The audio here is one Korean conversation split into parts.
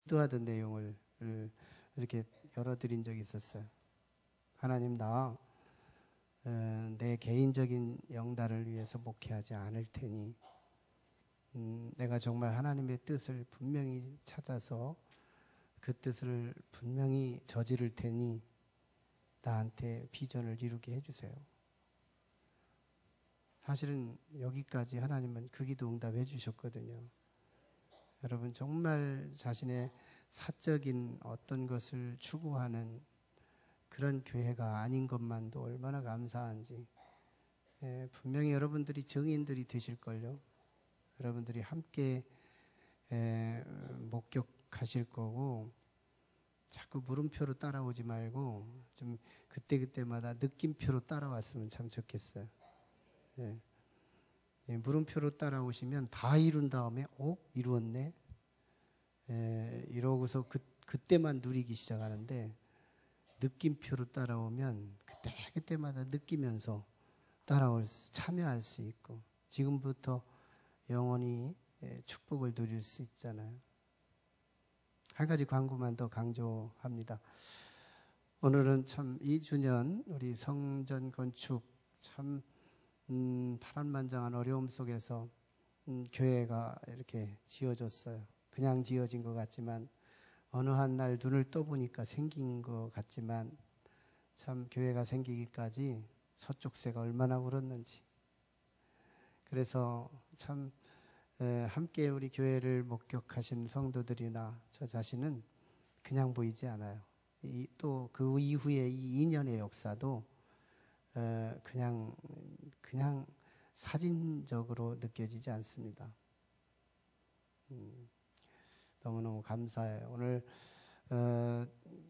기도하던 내용을 이렇게 열어드린 적이 있었어요. 하나님, 내 개인적인 영달을 위해서 목회하지 않을 테니 내가 정말 하나님의 뜻을 분명히 찾아서 그 뜻을 분명히 저지를 테니 나한테 비전을 이루게 해주세요. 사실은 여기까지 하나님은 그 기도 응답해 주셨거든요. 여러분, 정말 자신의 사적인 어떤 것을 추구하는 그런 교회가 아닌 것만도 얼마나 감사한지. 분명히 여러분들이 증인들이 되실걸요. 여러분들이 함께 목격하실 거고, 자꾸 물음표로 따라오지 말고 좀 그때그때마다 느낌표로 따라왔으면 참 좋겠어요. 물음표로 따라오시면 다 이룬 다음에 이루었네, 이러고서 그때만 누리기 시작하는데, 느낌표로 따라오면 그때마다 느끼면서 참여할 수 있고 지금부터 영원히 축복을 누릴 수 있잖아요. 한 가지 광고만 더 강조합니다. 오늘은 참 2주년 우리 성전 건축 참 파란만장한 어려움 속에서 교회가 이렇게 지어졌어요. 그냥 지어진 것 같지만 어느 한 날 눈을 떠보니까 생긴 것 같지만 참 교회가 생기기까지 서쪽새가 얼마나 울었는지. 그래서 참 함께 우리 교회를 목격하신 성도들이나 저 자신은 그냥 보이지 않아요. 또 그 이후에 이 2년의 역사도 그냥 사진적으로 느껴지지 않습니다. 너무너무 감사해요. 오늘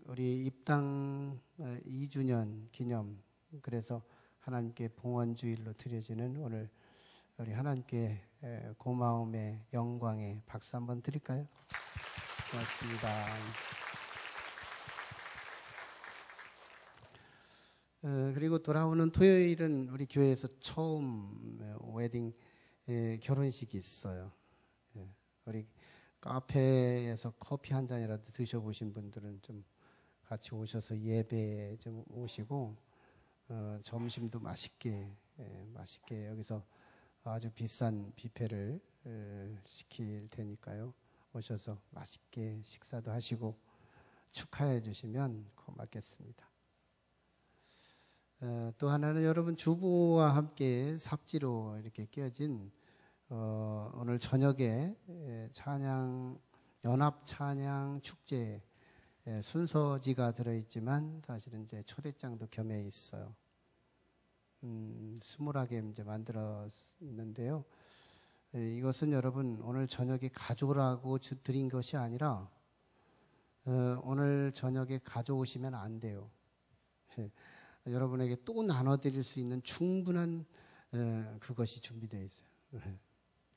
우리 입당 2주년 기념, 그래서 하나님께 봉헌주일로 드려지는 오늘 우리 하나님께 고마움의 영광의 박수 한번 드릴까요? 고맙습니다. 그리고 돌아오는 토요일은 우리 교회에서 처음 웨딩 결혼식이 있어요. 우리 카페에서 커피 한 잔이라도 드셔보신 분들은 좀 같이 오셔서 예배에 좀 오시고, 점심도 맛있게 여기서 아주 비싼 뷔페를 시킬 테니까요. 오셔서 맛있게 식사도 하시고 축하해 주시면 고맙겠습니다. 또 하나는 여러분 주부와 함께 삽지로 이렇게 끼어진 오늘 저녁에 연합 찬양 축제 순서지가 들어있지만 사실은 이제 초대장도 겸해 있어요. 수물하게 이제 만들었는데요. 이것은 여러분 오늘 저녁에 가져오라고 드린 것이 아니라 오늘 저녁에 가져오시면 안 돼요. 여러분에게 또 나눠드릴 수 있는 충분한 그것이 준비되어 있어요.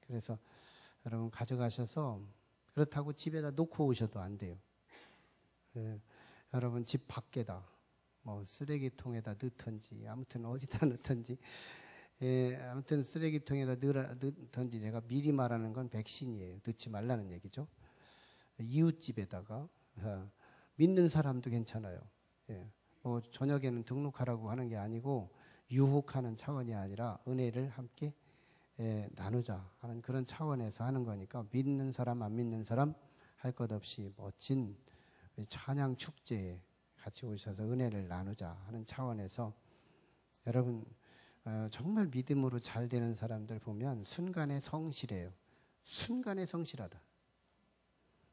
그래서 여러분 가져가셔서, 그렇다고 집에다 놓고 오셔도 안 돼요. 여러분 집 밖에다 쓰레기통에다 넣든지 아무튼 어디다 넣든지, 아무튼 쓰레기통에다 넣든지, 제가 미리 말하는 건 백신이에요. 넣지 말라는 얘기죠. 이웃집에다가, 믿는 사람도 괜찮아요. 저녁에는 등록하라고 하는 게 아니고 유혹하는 차원이 아니라 은혜를 함께 나누자 하는 그런 차원에서 하는 거니까, 믿는 사람 안 믿는 사람 할 것 없이 멋진 찬양 축제에 같이 오셔서 은혜를 나누자 하는 차원에서, 여러분 정말 믿음으로 잘 되는 사람들 보면 순간에 성실해요. 순간에 성실하다.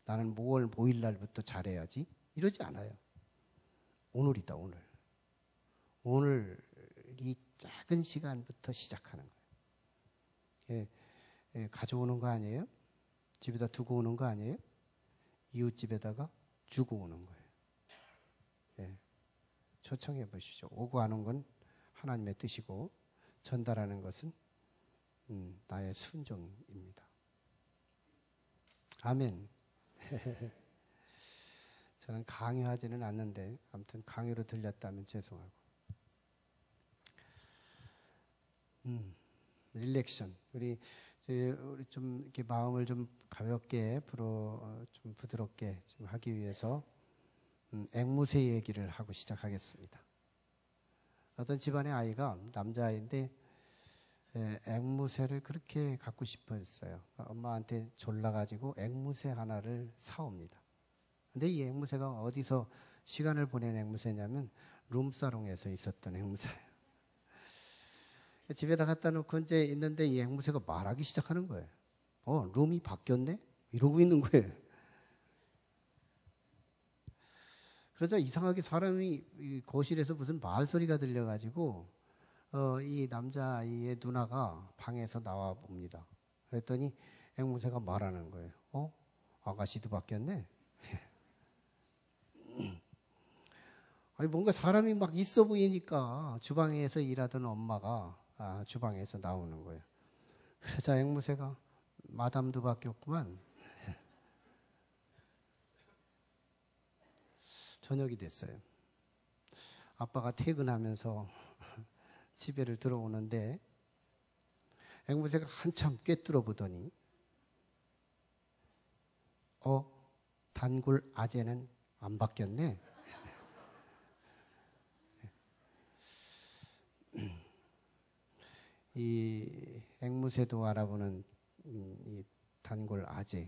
나는 5월 5일 날부터 잘해야지 이러지 않아요. 오늘이다, 오늘 이 작은 시간부터 시작하는 거예요. 가져오는 거 아니에요? 집에다 두고 오는 거 아니에요? 이웃집에다가 주고 오는 거예요. 초청해 보시죠. 오고 하는 건 하나님의 뜻이고 전달하는 것은 나의 순종입니다. 아멘. 저는 강요하지는 않는데 아무튼 강요로 들렸다면 죄송하고. 릴렉션. 우리 좀 이렇게 마음을 좀 가볍게 좀 부드럽게 좀 하기 위해서 앵무새 얘기를 하고 시작하겠습니다. 어떤 집안의 아이가 남자아이인데 앵무새를 그렇게 갖고 싶어 했어요. 엄마한테 졸라가지고 앵무새 하나를 사옵니다. 근데 이 앵무새가 어디서 시간을 보낸 앵무새냐면 룸사롱에서 있었던 앵무새예요. 집에다 갖다 놓고 이제 있는데 이 앵무새가 말하기 시작하는 거예요. 룸이 바뀌었네? 이러고 있는 거예요. 그러자 이상하게 사람이 이 거실에서 무슨 말소리가 들려가지고 이 남자아이의 누나가 방에서 나와 봅니다. 그랬더니 앵무새가 말하는 거예요. 아가씨도 바뀌었네? 아니 뭔가 사람이 막 있어 보이니까 주방에서 일하던 엄마가 주방에서 나오는 거예요. 그러자 앵무새가 마담도 바뀌었구만. 저녁이 됐어요. 아빠가 퇴근하면서 집에를 들어오는데 앵무새가 한참 꿰뚫어 보더니 단골 아재는 안 바뀌었네. 이 앵무새도 알아보는 이 단골 아재.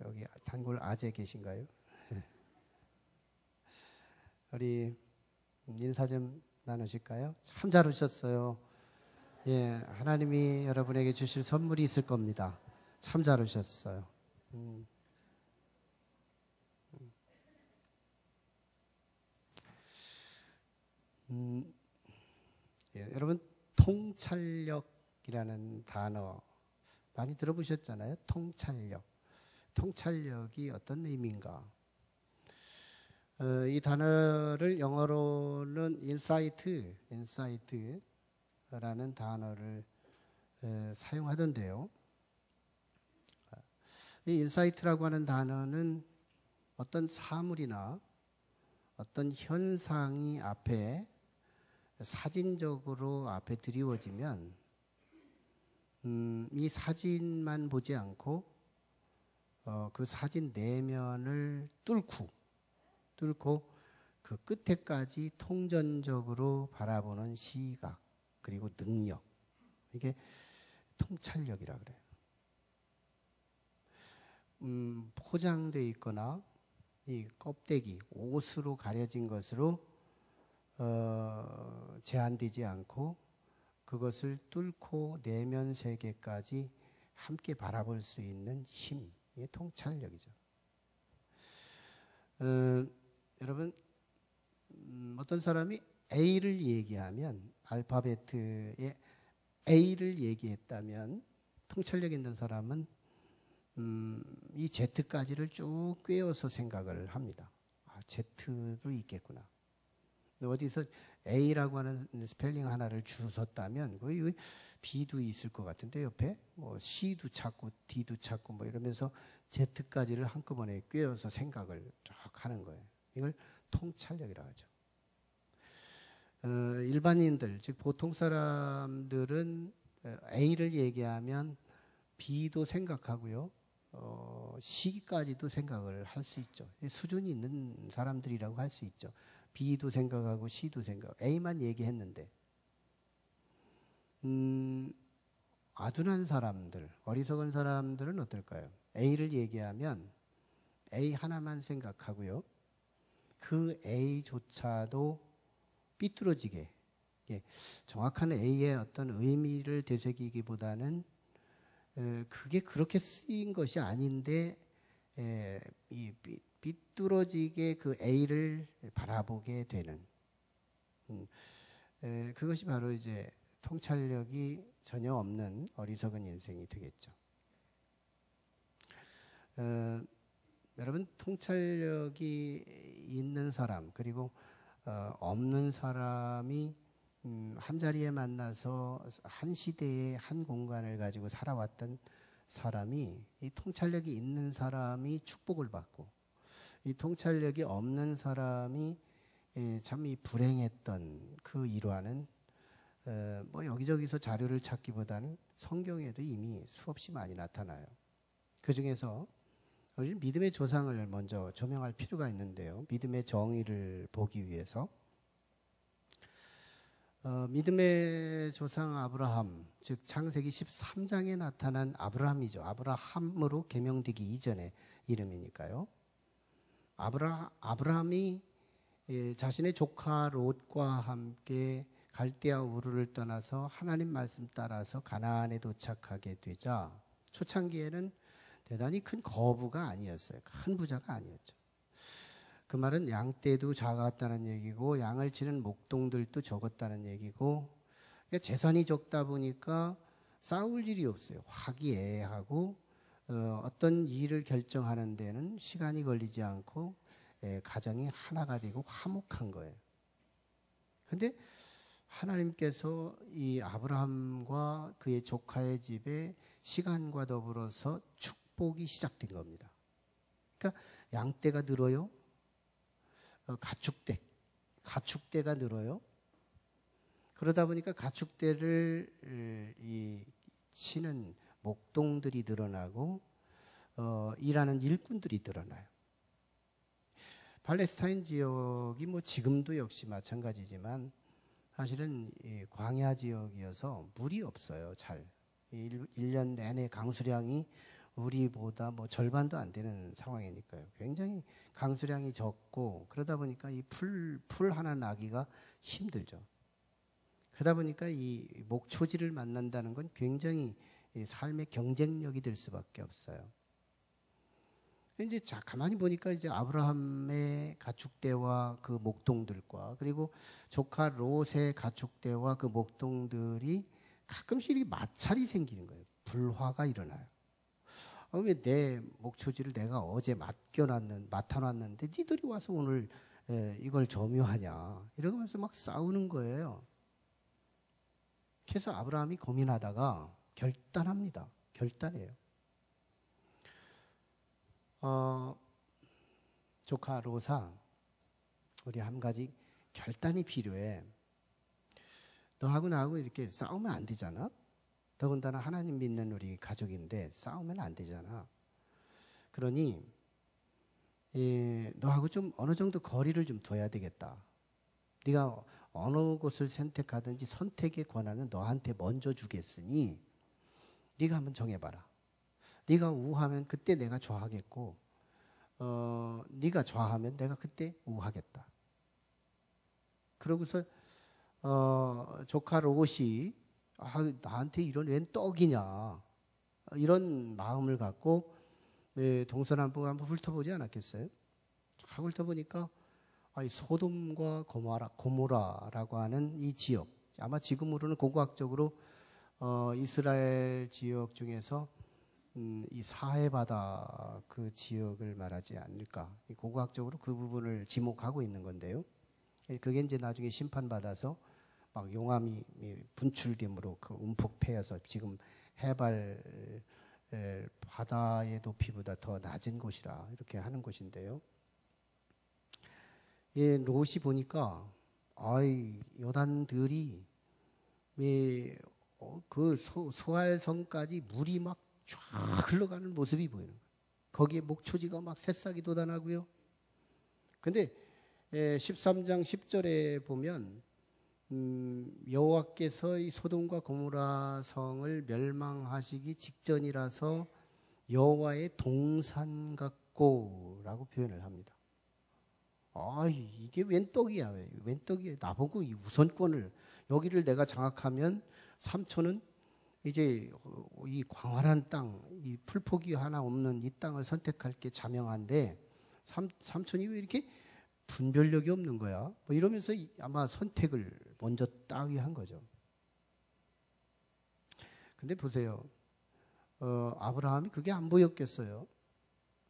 여기 단골 아재 계신가요? 우리 인사 좀 나누실까요? 참 잘 오셨어요. 예, 하나님이 여러분에게 주실 선물이 있을 겁니다. 참 잘 오셨어요. 예, 여러분 통찰력이라는 단어 많이 들어보셨잖아요. 통찰력. 통찰력이 어떤 의미인가? 이 단어를 영어로는 인사이트라는 단어를 사용하던데요. 이 인사이트라고 하는 단어는 어떤 사물이나 어떤 현상이 앞에 사진적으로 앞에 드리워지면 이 사진만 보지 않고 그 사진 내면을 뚫고 그 끝에까지 통전적으로 바라보는 시각 그리고 능력, 이게 통찰력이라 그래요. 포장되어 있거나 이 껍데기 옷으로 가려진 것으로 제한되지 않고 그것을 뚫고 내면 세계까지 함께 바라볼 수 있는 힘, 이게 통찰력이죠. 여러분 어떤 사람이 A를 얘기하면 알파베트의 A를 얘기했다면 통찰력 있는 사람은 이 Z까지를 쭉 꿰어서 생각을 합니다. Z도 있겠구나. 어디서 A라고 하는 스펠링 하나를 주웠다면 거기 B도 있을 것 같은데 옆에 뭐 C도 찾고 D도 찾고 뭐 이러면서 Z까지를 한꺼번에 꿰어서 생각을 쭉 하는 거예요. 이걸 통찰력이라고 하죠. 일반인들, 즉 보통 사람들은 A를 얘기하면 B도 생각하고요. C까지도 생각을 할 수 있죠. 수준이 있는 사람들이라고 할 수 있죠. B도 생각하고 C도 생각. A만 얘기했는데 아둔한 사람들, 어리석은 사람들은 어떨까요? A를 얘기하면 A 하나만 생각하고요. 그 A조차도 삐뚤어지게, 정확한 A의 어떤 의미를 되새기기보다는 그게 그렇게 쓰인 것이 아닌데 이 삐뚤어지게 그 A를 바라보게 되는 그것이 바로 이제 통찰력이 전혀 없는 어리석은 인생이 되겠죠. 여러분 통찰력이 있는 사람 그리고 없는 사람이 한 자리에 만나서 한 시대에 한 공간을 가지고 살아왔던 사람이 이 통찰력이 있는 사람이 축복을 받고 이 통찰력이 없는 사람이 참 이 불행했던 그 일화는 뭐 여기저기서 자료를 찾기보다는 성경에도 이미 수없이 많이 나타나요. 그 중에서 우리 믿음의 조상을 먼저 조명할 필요가 있는데요. 믿음의 정의를 보기 위해서 믿음의 조상 아브라함, 즉 창세기 13장에 나타난 아브라함이죠. 아브라함으로 개명되기 이전의 이름이니까요. 아브라함이 자신의 조카 롯과 함께 갈대아 우르를 떠나서 하나님 말씀 따라서 가나안에 도착하게 되자 초창기에는 대단히 큰 거부가 아니었어요. 큰 부자가 아니었죠. 그 말은 양떼도 작았다는 얘기고 양을 치는 목동들도 적었다는 얘기고, 그러니까 재산이 적다 보니까 싸울 일이 없어요. 화기애애하고 어떤 일을 결정하는 데는 시간이 걸리지 않고 가정이 하나가 되고 화목한 거예요. 그런데 하나님께서 이 아브라함과 그의 조카의 집에 시간과 더불어서 축복이 시작된 겁니다. 그러니까 양떼가 늘어요. 가축대가 늘어요. 그러다 보니까 가축대를 치는 목동들이 늘어나고 일하는 일꾼들이 늘어나요. 팔레스타인 지역이 뭐 지금도 역시 마찬가지지만 사실은 광야 지역이어서 물이 없어요. 잘 1년 내내 강수량이 우리보다 뭐 절반도 안 되는 상황이니까요. 굉장히 강수량이 적고 그러다 보니까 이 풀 하나 나기가 힘들죠. 그러다 보니까 이 목초지를 만난다는 건 굉장히 삶의 경쟁력이 될 수밖에 없어요. 이제 가만히 보니까 이제 아브라함의 가축대와 그 목동들과 그리고 조카 롯의 가축대와 그 목동들이 가끔씩 이렇게 마찰이 생기는 거예요. 불화가 일어나요. 왜 내 목초지를 내가 어제 맡아놨는데 니들이 와서 오늘 이걸 점유하냐 이러면서 막 싸우는 거예요. 그래서 아브라함이 고민하다가 결단합니다. 결단해요. 조카 롯아, 우리 한 가지 결단이 필요해. 너하고 나하고 이렇게 싸우면 안 되잖아. 더군다나 하나님 믿는 우리 가족인데 싸우면 안 되잖아. 그러니 너하고 좀 어느 정도 거리를 좀 둬야 되겠다. 네가 어느 곳을 선택하든지 선택의 권한은 너한테 먼저 주겠으니 네가 한번 정해봐라. 네가 우하면 그때 내가 좌하겠고 네가 좌하면 내가 그때 우하겠다. 그러고서 조카 롯이 나한테 이런 웬 떡이냐 이런 마음을 갖고 동서남북 한번 훑어보지 않았겠어요? 쫙 훑어보니까 소돔과 고모라라고 하는 이 지역, 아마 지금으로는 고고학적으로 이스라엘 지역 중에서 이 사해바다 그 지역을 말하지 않을까. 고고학적으로 그 부분을 지목하고 있는 건데요. 그게 이제 나중에 심판받아서 막 용암이 분출됨으로 그 움푹 패여서 지금 해발 바다의 높이보다 더 낮은 곳이라 이렇게 하는 곳인데요. 롯이 보니까 요단들이 그 소알성까지 물이 막 쫙 흘러가는 모습이 보이는 거예요. 거기에 목초지가 막 새싹이 돋아나고요. 근데 13장 10절에 보면 여호와께서 이 소돔과 고모라 성을 멸망하시기 직전이라서 여호와의 동산 같고라고 표현을 합니다. 이게 웬 떡이야? 웬 떡이야? 나보고 이 우선권을 여기를 내가 장악하면 삼촌은 이제 이 광활한 땅, 이 풀포기 하나 없는 이 땅을 선택할 게 자명한데 삼촌이 왜 이렇게 분별력이 없는 거야? 뭐 이러면서 아마 선택을 먼저 따위한 거죠. 근데 보세요. 아브라함이 그게 안 보였겠어요.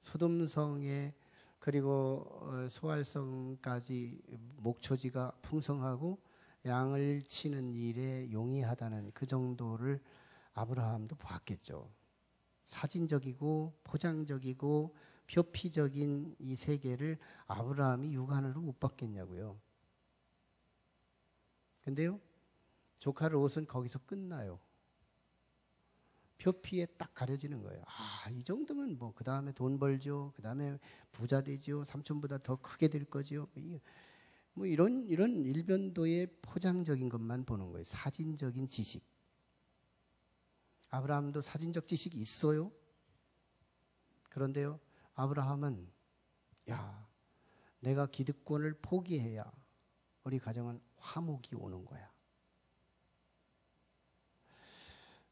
소돔성에 그리고 소알성까지 목초지가 풍성하고 양을 치는 일에 용이하다는 그 정도를 아브라함도 보았겠죠. 사진적이고 포장적이고 표피적인 이 세계를 아브라함이 육안으로 못 봤겠냐고요. 근데요, 조카 롯은 거기서 끝나요. 표피에 딱 가려지는 거예요. 아, 이 정도면 뭐 그 다음에 돈 벌죠. 그 다음에 부자 되죠. 삼촌보다 더 크게 될 거죠. 뭐 이런 일변도의 포장적인 것만 보는 거예요. 사진적인 지식. 아브라함도 사진적 지식이 있어요. 그런데요, 아브라함은 야, 내가 기득권을 포기해야 우리 가정은 화목이 오는 거야.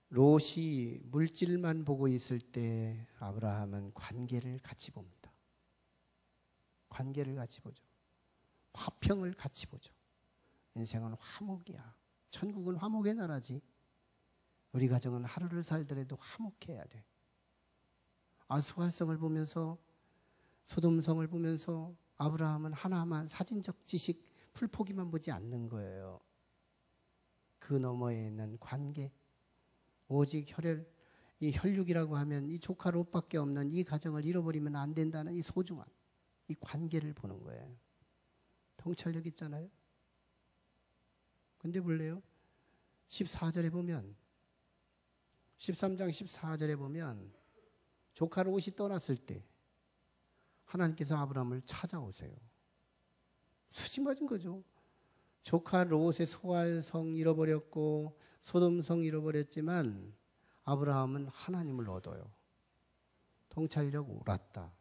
롯이 물질만 보고 있을 때 아브라함은 관계를 같이 봅니다. 관계를 같이 보죠. 화평을 같이 보죠. 인생은 화목이야. 천국은 화목의 나라지. 우리 가정은 하루를 살더라도 화목해야 돼. 아스갈성을 보면서, 소돔성을 보면서 아브라함은 하나만 사진적 지식 풀포기만 보지 않는 거예요. 그 너머에 있는 관계, 오직 이 혈육이라고 하면 이 조카 롯밖에 없는 이 가정을 잃어버리면 안 된다는 이 소중한 이 관계를 보는 거예요. 통찰력 있잖아요. 근데 볼래요? 14절에 보면, 13장 14절에 보면 조카 롯이 떠났을 때 하나님께서 아브라함을 찾아오세요. 수지 맞은 거죠. 조카 롯의 소알성 잃어버렸고 소돔성 잃어버렸지만 아브라함은 하나님을 얻어요. 통찰력 옳았다.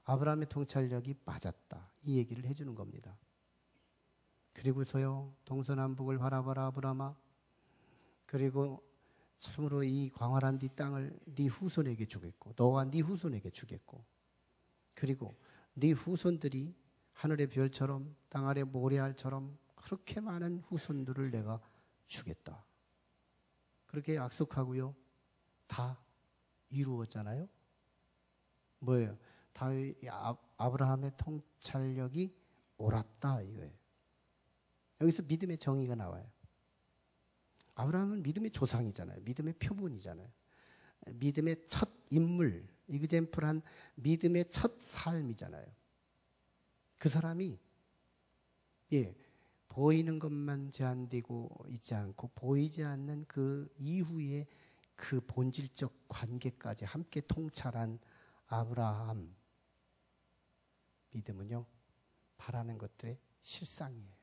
아브라함의 통찰력이 맞았다. 이 얘기를 해주는 겁니다. 그리고서요, 동서남북을 바라봐라 아브라함아. 그리고 참으로 이 광활한 네 땅을 네 후손에게 주겠고 너와 네 후손에게 주겠고 그리고 네 후손들이 하늘의 별처럼 땅 아래 모래알처럼 그렇게 많은 후손들을 내가 주겠다. 그렇게 약속하고요. 다 이루었잖아요. 뭐예요? 아브라함의 통찰력이 옳았다 이거예요. 여기서 믿음의 정의가 나와요. 아브라함은 믿음의 조상이잖아요. 믿음의 표본이잖아요. 믿음의 첫 인물, 이그젠플한 믿음의 첫 삶이잖아요. 그 사람이 보이는 것만 제한되고 있지 않고 보이지 않는 그 이후에 그 본질적 관계까지 함께 통찰한 아브라함 믿음은요, 바라는 것들의 실상이에요.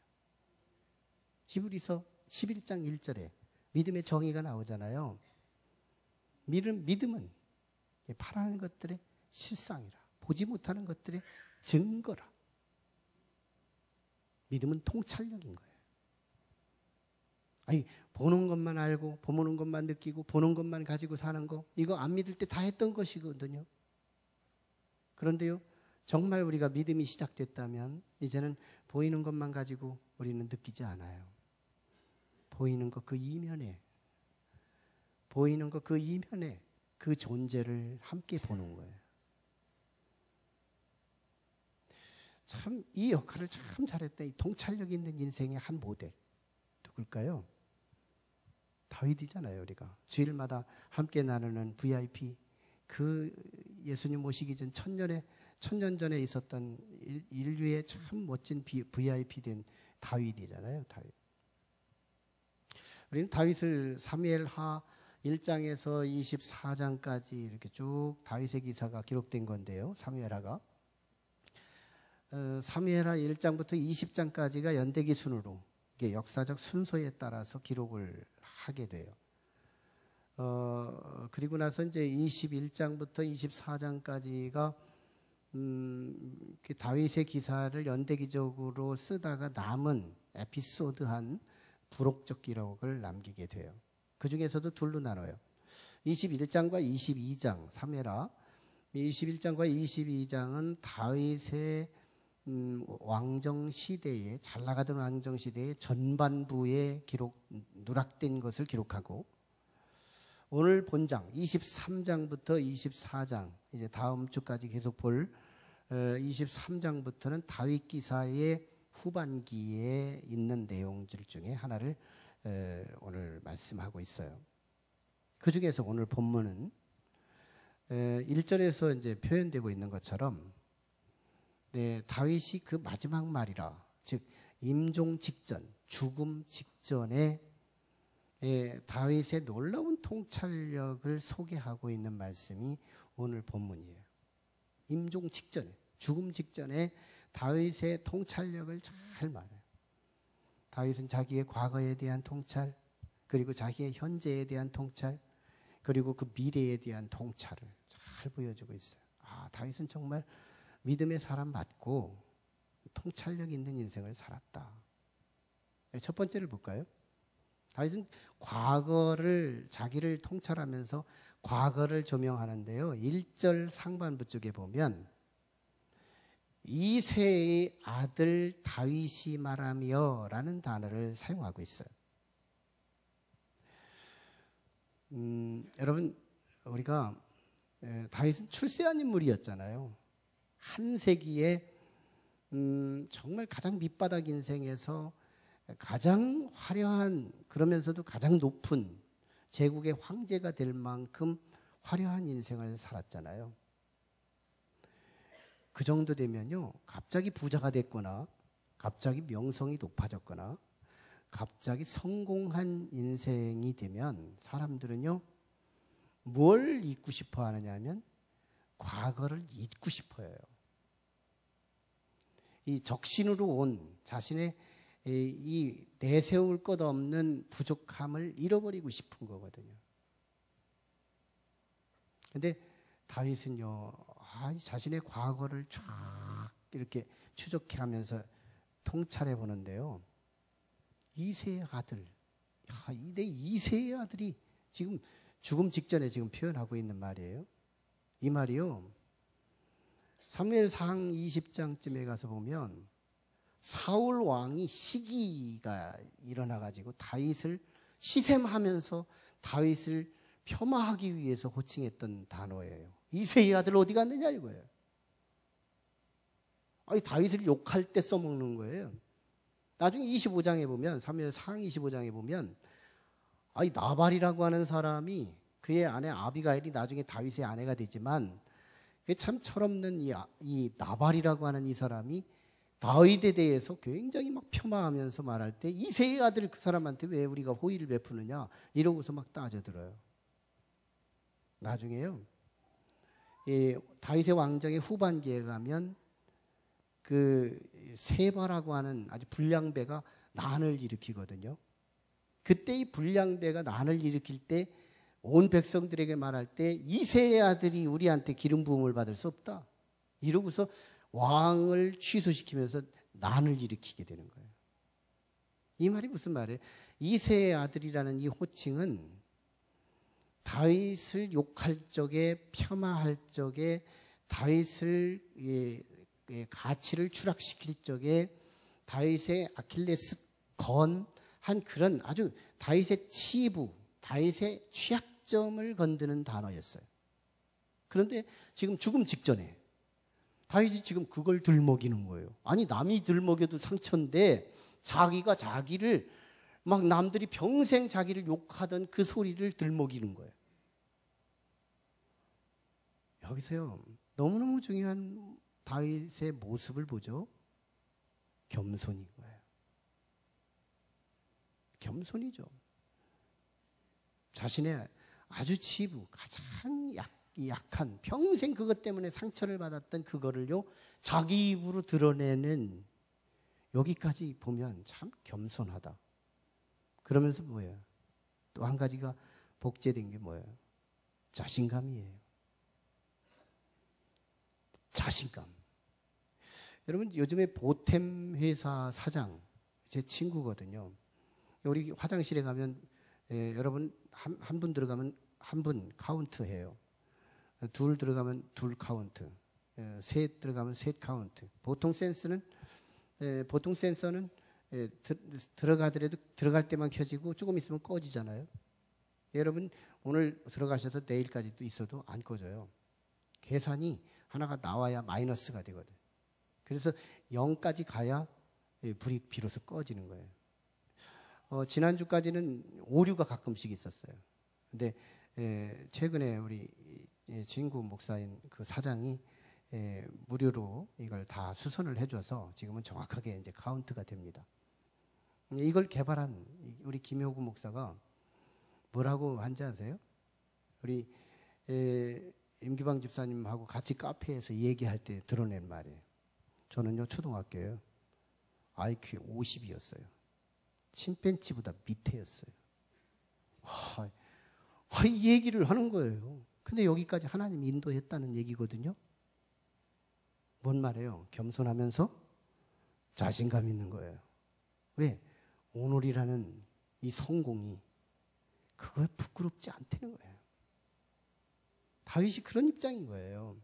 히브리서 11장 1절에 믿음의 정의가 나오잖아요. 믿음은 바라는 것들의 실상이라, 보지 못하는 것들의 증거라. 믿음은 통찰력인 거예요. 아니, 보는 것만 알고 보는 것만 느끼고 보는 것만 가지고 사는 거, 이거 안 믿을 때 다 했던 것이거든요. 그런데요, 정말 우리가 믿음이 시작됐다면 이제는 보이는 것만 가지고 우리는 느끼지 않아요. 보이는 것 그 이면에, 보이는 것 그 이면에 그 존재를 함께 보는 거예요. 참 이 역할을 참 잘했다. 이 통찰력 있는 인생의 한 모델 누굴까요? 다윗이잖아요. 우리가 주일마다 함께 나누는 VIP, 그 예수님 모시기 전 천년 전에 있었던 인류의 참 멋진 VIP 된 다윗이잖아요. 다윗. 우리는 다윗을 사무엘하 1장에서 24장까지 이렇게 쭉 다윗의 기사가 기록된 건데요. 사무엘하가 사무엘하 1장부터 20장까지가 연대기 순으로 이게 역사적 순서에 따라서 기록을 하게 돼요. 그리고 나서 이제 21장부터 24장까지가 다윗의 기사를 연대기적으로 쓰다가 남은 에피소드한 부록적 기록을 남기게 돼요. 그 중에서도 둘로 나눠요. 21장과 22장, 사무엘하 21장과 22장은 다윗의 왕정 시대에, 잘 나가던 왕정 시대의 전반부의 누락된 것을 기록하고, 오늘 본장 23장부터 24장, 이제 다음 주까지 계속 볼 23장부터는 다윗 기사의 후반기에 있는 내용들 중에 하나를 오늘 말씀하고 있어요. 그 중에서 오늘 본문은 1절에서 이제 표현되고 있는 것처럼, 다윗이 그 마지막 말이라, 즉 임종 직전, 죽음 직전에 다윗의 놀라운 통찰력을 소개하고 있는 말씀이 오늘 본문이에요. 임종 직전에, 죽음 직전에 다윗의 통찰력을 잘 말해요. 다윗은 자기의 과거에 대한 통찰, 그리고 자기의 현재에 대한 통찰, 그리고 그 미래에 대한 통찰을 잘 보여주고 있어요. 아, 다윗은 정말 믿음의 사람 맞고 통찰력 있는 인생을 살았다. 첫 번째를 볼까요? 다윗은 과거를, 자기를 통찰하면서 과거를 조명하는데요. 1절 상반부 쪽에 보면 이새의 아들 다윗이 말하며 라는 단어를 사용하고 있어요. 여러분, 우리가 다윗은 출세한 인물이었잖아요. 한 세기에 정말 가장 밑바닥 인생에서 가장 화려한, 그러면서도 가장 높은 제국의 황제가 될 만큼 화려한 인생을 살았잖아요. 그 정도 되면요, 갑자기 부자가 됐거나 갑자기 명성이 높아졌거나 갑자기 성공한 인생이 되면 사람들은요, 뭘 잊고 싶어 하느냐면 과거를 잊고 싶어 해요. 이 적신으로 온 자신의 이 내세울 것 없는 부족함을 잃어버리고 싶은 거거든요. 근데 다윗은요, 자신의 과거를 쫙 이렇게 추적해 가면서 통찰해 보는데요. 이새의 아들, 내 이새의 아들이 지금 죽음 직전에 지금 표현하고 있는 말이에요. 이 말이요, 사무엘상 20장쯤에 가서 보면 사울 왕이 시기가 일어나가지고 다윗을 시샘하면서 다윗을 폄하하기 위해서 호칭했던 단어예요. 이새의 아들 어디 갔느냐 이거예요. 아니, 다윗을 욕할 때 써먹는 거예요. 나중에 25장에 보면, 사무엘상 25장에 보면, 아니, 나발이라고 하는 사람이, 그의 아내 아비가일이 나중에 다윗의 아내가 되지만, 그게 참 철없는 이 나발이라고 하는 이 사람이 다윗에 대해서 굉장히 막 폄하하면서 말할 때, 이새의 아들 그 사람한테 왜 우리가 호의를 베푸느냐 이러고서 막 따져들어요. 나중에요, 다윗의 왕정의 후반기에 가면 그 세바라고 하는 아주 불량배가 난을 일으키거든요. 그때 이 불량배가 난을 일으킬 때 온 백성들에게 말할 때 이새의 아들이 우리한테 기름 부음을 받을 수 없다 이러고서 왕을 취소시키면서 난을 일으키게 되는 거예요. 이 말이 무슨 말이에요? 이새의 아들이라는 이 호칭은 다윗을 욕할 적에, 폄하할 적에, 다윗을 가치를 추락시킬 적에 다윗의 아킬레스 건 한 그런 아주 다윗의 치부, 다윗의 취약점을 건드는 단어였어요. 그런데 지금 죽음 직전에 다윗이 지금 그걸 들먹이는 거예요. 아니, 남이 들먹여도 상처인데 자기가 자기를 막 남들이 평생 자기를 욕하던 그 소리를 들먹이는 거예요. 여기서요, 너무너무 중요한 다윗의 모습을 보죠. 겸손인 거예요. 겸손이죠. 자신의 아주 치부, 가장 약한, 평생 그것 때문에 상처를 받았던 그거를요, 자기 입으로 드러내는, 여기까지 보면 참 겸손하다. 그러면서 뭐예요? 또 한 가지가 복제된 게 뭐예요? 자신감이에요. 자신감. 여러분, 요즘에 보템 회사 사장, 제 친구거든요. 우리 화장실에 가면 여러분 한 분 들어가면 한 분 카운트해요. 둘 들어가면 둘 카운트, 셋 들어가면 셋 카운트. 보통 센서는 들어가더라도 들어갈 때만 켜지고 조금 있으면 꺼지잖아요. 여러분, 오늘 들어가셔서 내일까지도 있어도 안 꺼져요. 계산이 하나가 나와야 마이너스가 되거든. 그래서 0까지 가야 불이 비로소 꺼지는 거예요. 지난주까지는 오류가 가끔씩 있었어요. 근데 최근에 우리 진구 목사인 그 사장이 무료로 이걸 다 수선을 해줘서 지금은 정확하게 이제 카운트가 됩니다. 이걸 개발한 우리 김효구 목사가 뭐라고 한지 아세요? 우리 임기방 집사님하고 같이 카페에서 얘기할 때 드러낸 말이에요. 저는요 초등학교에 IQ 50이었어요. 침팬지보다 밑에였어요. 이 얘기를 하는 거예요. 근데 여기까지 하나님이 인도했다는 얘기거든요. 뭔 말이에요? 겸손하면서 자신감 있는 거예요. 왜? 오늘이라는 이 성공이 그거에 부끄럽지 않다는 거예요. 다윗이 그런 입장인 거예요.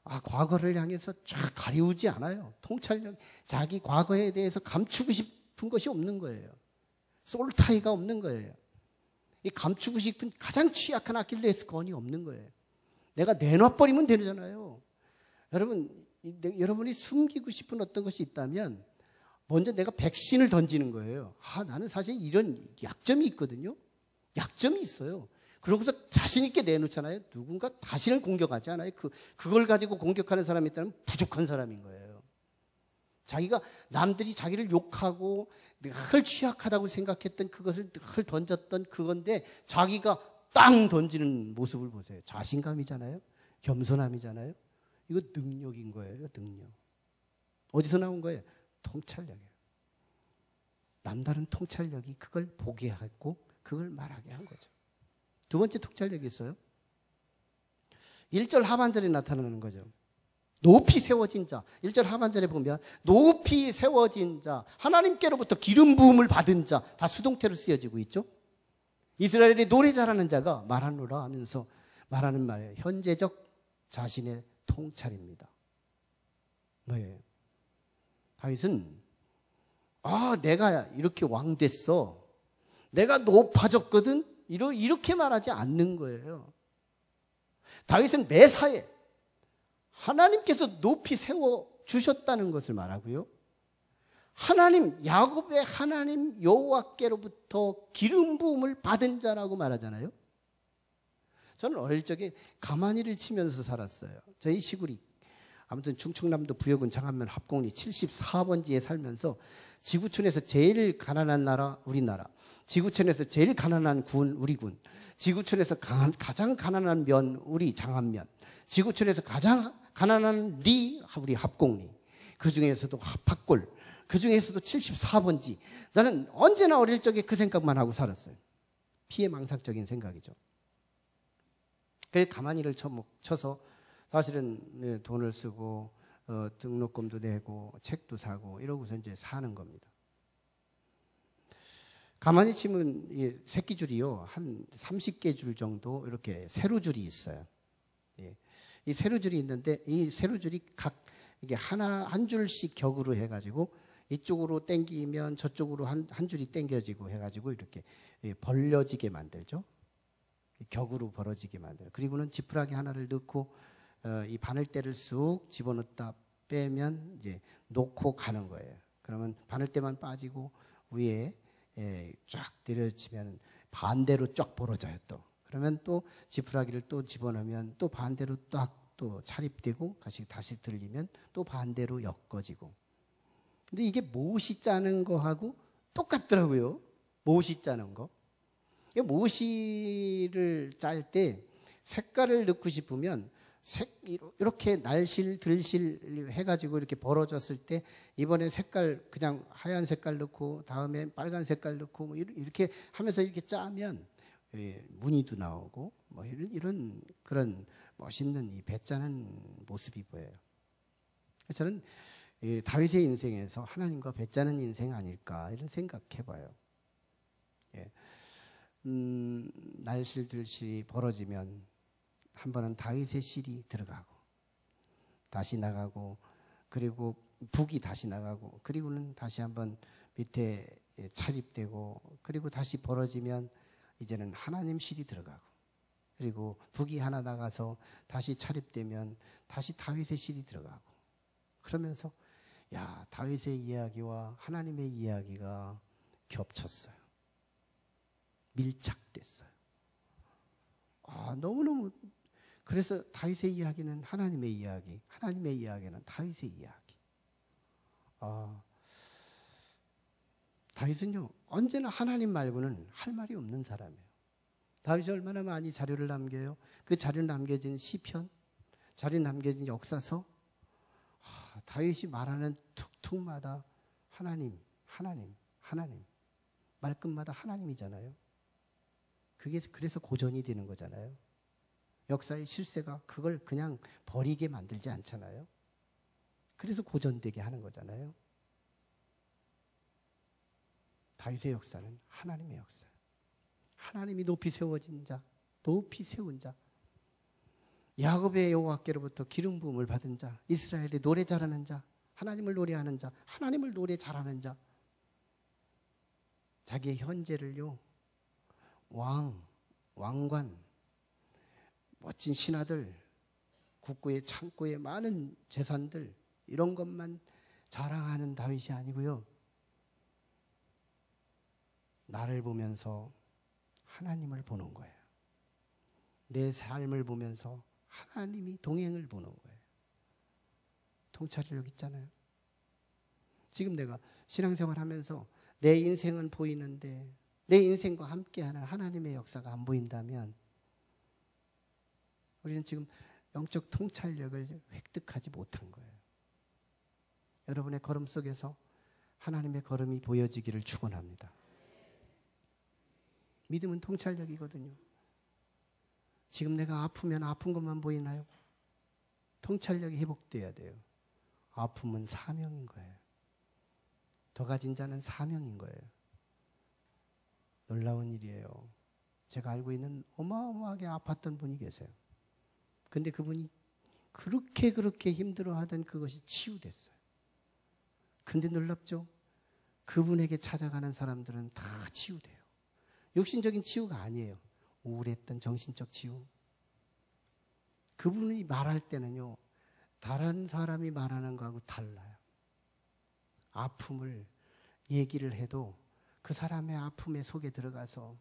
과거를 향해서 쫙 가리우지 않아요. 통찰력, 자기 과거에 대해서 감추고 싶은 것이 없는 거예요. 솔타이가 없는 거예요. 이 감추고 싶은 가장 취약한 아킬레스건이 없는 거예요. 내가 내놔버리면 되잖아요. 여러분이 숨기고 싶은 어떤 것이 있다면 먼저 내가 백신을 던지는 거예요. 나는 사실 이런 약점이 있거든요. 약점이 있어요. 그러고서 자신 있게 내놓잖아요. 누군가 자신을 공격하지 않아요. 그걸 가지고 공격하는 사람이 있다면 부족한 사람인 거예요. 자기가 남들이 자기를 욕하고 늘 취약하다고 생각했던 그것을 늘 던졌던 그건데 자기가 땅 던지는 모습을 보세요. 자신감이잖아요. 겸손함이잖아요. 이거 능력인 거예요. 능력. 어디서 나온 거예요? 통찰력이에요. 남다른 통찰력이 그걸 보게 하고 그걸 말하게 한 거죠. 두 번째 통찰력이 있어요. 1절 하반절에 나타나는 거죠. 높이 세워진 자. 1절 하반절에 보면 높이 세워진 자, 하나님께로부터 기름 부음을 받은 자, 다 수동태로 쓰여지고 있죠. 이스라엘이 노래 잘하는 자가 말하노라 하면서 말하는 말이에요. 현재적 자신의 통찰입니다. 뭐예요? 다윗은 내가 이렇게 왕 됐어. 내가 높아졌거든. 이렇게 말하지 않는 거예요. 다윗은 매사에 하나님께서 높이 세워주셨다는 것을 말하고요. 야곱의 하나님 여호와께로부터 기름 부음을 받은 자라고 말하잖아요. 저는 어릴 적에 가마니를 치면서 살았어요. 저희 시골이 아무튼 충청남도 부여군 장안면 합곡리 74번지에 살면서 지구촌에서 제일 가난한 나라 우리나라, 지구촌에서 제일 가난한 군 우리 군, 지구촌에서 가장 가난한 면 우리 장안면, 지구촌에서 가장 가난한 리 우리 합곡리, 그중에서도 합골, 그중에서도 74번지. 나는 언제나 어릴 적에 그 생각만 하고 살았어요. 피해망상적인 생각이죠. 그래서 가마니를 쳐서 사실은 돈을 쓰고 등록금도 내고 책도 사고 이러고서 이제 사는 겁니다. 가만히 치면 이 새끼줄이요 한 30개 줄 정도 이렇게 세로줄이 있어요. 이 세로줄이 있는데 이 세로줄이 이게 한 줄씩 격으로 해가지고 이쪽으로 당기면 저쪽으로 한 줄이 당겨지고 해가지고 이렇게 벌려지게 만들죠. 격으로 벌어지게 만들어요. 그리고는 지푸라기 하나를 넣고 이 바늘대를 쑥 집어넣다 빼면 이제 놓고 가는 거예요. 그러면 바늘대만 빠지고 위에 쫙 내려지면 반대로 쫙 벌어져요. 또 그러면 또 지푸라기를 또 집어넣으면 또 반대로 딱 또 차립되고 다시 들리면 또 반대로 엮어지고. 근데 이게 못이 짜는 거하고 똑같더라고요. 못이 짜는 거. 못이를 짤 때 색깔을 넣고 싶으면 이렇게 날실 들실 해가지고 이렇게 벌어졌을 때 이번에 색깔 그냥 하얀 색깔 넣고 다음에 빨간 색깔 넣고 뭐 이렇게 하면서 이렇게 짜면 무늬도 나오고 뭐 이런 그런 멋있는 이 배짜는 모습이 보여요. 저는 다윗의 인생에서 하나님과 배짜는 인생 아닐까 이런 생각해봐요. 날실들실이 벌어지면 한 번은 다윗의 실이 들어가고 다시 나가고 그리고 북이 다시 나가고 그리고는 다시 한번 밑에 차립되고 그리고 다시 벌어지면 이제는 하나님 실이 들어가고 그리고 북이 하나 나가서 다시 차립되면 다시 다윗의 실이 들어가고 그러면서 다윗의 이야기와 하나님의 이야기가 겹쳤어요. 밀착됐어요. 너무너무 그래서 다윗의 이야기는 하나님의 이야기, 하나님의 이야기는 다윗의 이야기. 다윗은요 언제나 하나님 말고는 할 말이 없는 사람이에요. 다윗이 얼마나 많이 자료를 남겨요. 그 자료 남겨진 시편, 자료 남겨진 역사서, 다윗이 말하는 툭툭마다 하나님, 하나님, 하나님, 말끝마다 하나님이잖아요. 그게 그래서 고전이 되는 거잖아요. 역사의 실세가 그걸 그냥 버리게 만들지 않잖아요. 그래서 고전되게 하는 거잖아요. 다윗의 역사는 하나님의 역사. 하나님이 높이 세워진 자, 높이 세운 자, 야곱의 여호와께로부터 기름 부음을 받은 자, 이스라엘이 노래 잘하는 자, 하나님을 노래하는 자, 하나님을 노래 잘하는 자, 자기의 현재를요, 왕관, 멋진 신하들, 국고의 창고에 많은 재산들, 이런 것만 자랑하는 다윗이 아니고요, 나를 보면서 하나님을 보는 거예요. 내 삶을 보면서 하나님이 동행을 보는 거예요. 통찰력 있잖아요. 지금 내가 신앙생활 하면서 내 인생은 보이는데 내 인생과 함께하는 하나님의 역사가 안 보인다면 우리는 지금 영적 통찰력을 획득하지 못한 거예요. 여러분의 걸음 속에서 하나님의 걸음이 보여지기를 축원합니다. 믿음은 통찰력이거든요. 지금 내가 아프면 아픈 것만 보이나요? 통찰력이 회복돼야 돼요. 아픔은 사명인 거예요. 더 가진 자는 사명인 거예요. 놀라운 일이에요. 제가 알고 있는 어마어마하게 아팠던 분이 계세요. 근데 그분이 그렇게 힘들어하던 그것이 치유됐어요. 근데 놀랍죠? 그분에게 찾아가는 사람들은 다 치유돼요. 육신적인 치유가 아니에요. 우울했던 정신적 치유. 그분이 말할 때는요, 다른 사람이 말하는 거하고 달라요. 아픔을 얘기를 해도 그 사람의 아픔의 속에 들어가서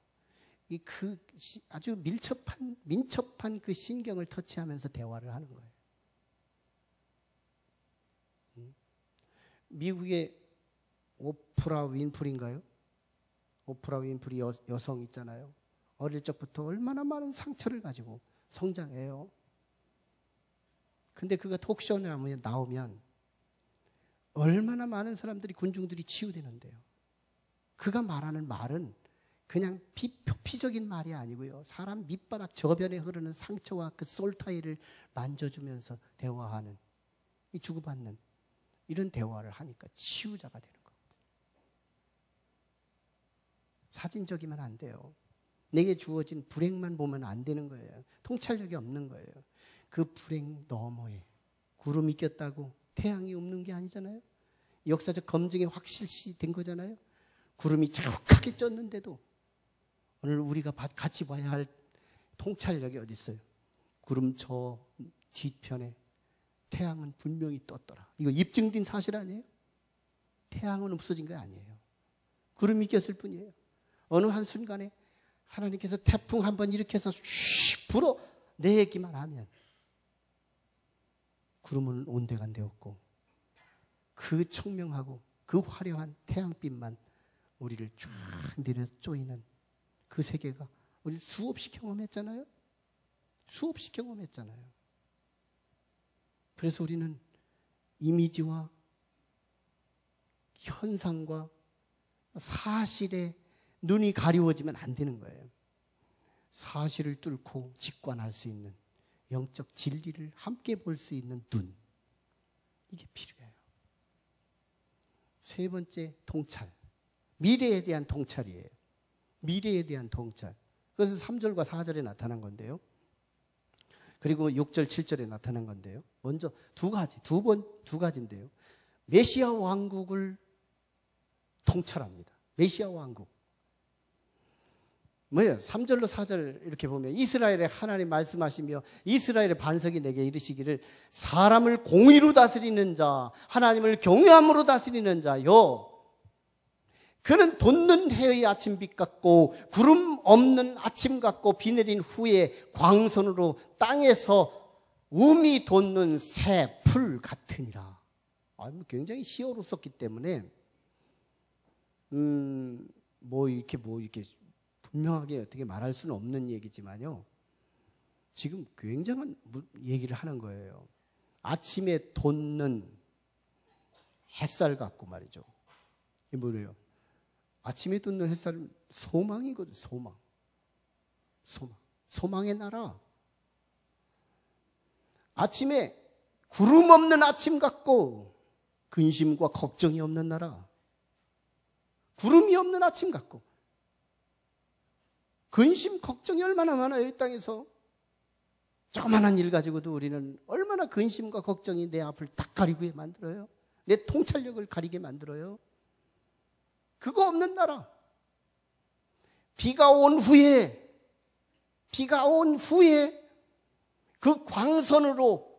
아주 민첩한 그 신경을 터치하면서 대화를 하는 거예요. 미국의 오프라 윈프리인가요? 오프라 윈프리 여성 있잖아요. 어릴 적부터 얼마나 많은 상처를 가지고 성장해요. 근데 그가 토크쇼에 나오면 얼마나 많은 사람들이, 군중들이 치유되는데요. 그가 말하는 말은 그냥 표피적인 말이 아니고요, 사람 밑바닥 저변에 흐르는 상처와 그 솔타이를 만져주면서 대화하는, 이 주고받는 이런 대화를 하니까 치유자가 되는 겁니다. 사진적이면 안 돼요. 내게 주어진 불행만 보면 안 되는 거예요. 통찰력이 없는 거예요. 그 불행 너머에 구름이 꼈다고 태양이 없는 게 아니잖아요. 역사적 검증에 확실시 된 거잖아요. 구름이 자욱하게 쪘는데도 오늘 우리가 같이 봐야 할 통찰력이 어디 있어요? 구름 저 뒤편에 태양은 분명히 떴더라. 이거 입증된 사실 아니에요? 태양은 없어진 거 아니에요. 구름이 꼈을 뿐이에요. 어느 한순간에 하나님께서 태풍 한번 일으켜서 슉 불어 내기만 하면 구름은 온데간데없고 그 청명하고 그 화려한 태양빛만 우리를 쫙 내려 쪼이는 그 세계가 우리 수없이 경험했잖아요. 수없이 경험했잖아요. 그래서 우리는 이미지와 현상과 사실에 눈이 가리워지면 안 되는 거예요. 사실을 뚫고 직관할 수 있는 영적 진리를 함께 볼 수 있는 눈, 이게 필요해요. 세 번째, 통찰. 미래에 대한 통찰이에요. 미래에 대한 통찰. 그래서 3절과 4절에 나타난 건데요. 그리고 6절, 7절에 나타난 건데요. 먼저 두 가지인데요. 메시아 왕국을 통찰합니다. 메시아 왕국. 뭐예요? 3절로 4절 이렇게 보면 이스라엘의 하나님 말씀하시며 이스라엘의 반석이 내게 이르시기를 사람을 공의로 다스리는 자, 하나님을 경외함으로 다스리는 자요, 그는 돋는 해의 아침빛 같고 구름 없는 아침 같고 비 내린 후에 광선으로 땅에서 우미 돋는 새 풀 같으니라. 굉장히 시어로 썼기 때문에 뭐 이렇게 분명하게 어떻게 말할 수는 없는 얘기지만요. 지금 굉장한 얘기를 하는 거예요. 아침에 돋는 햇살 같고 말이죠. 이게 뭐래요? 아침에 돋는 햇살은 소망이거든. 소망. 소망의 나라. 아침에 구름 없는 아침 같고 근심과 걱정이 없는 나라. 구름이 없는 아침 같고 근심, 걱정이 얼마나 많아요, 이 땅에서. 조그만한 일 가지고도 우리는 얼마나 근심과 걱정이 내 앞을 딱 가리게 만들어요. 내 통찰력을 가리게 만들어요. 그거 없는 나라. 비가 온 후에 그 광선으로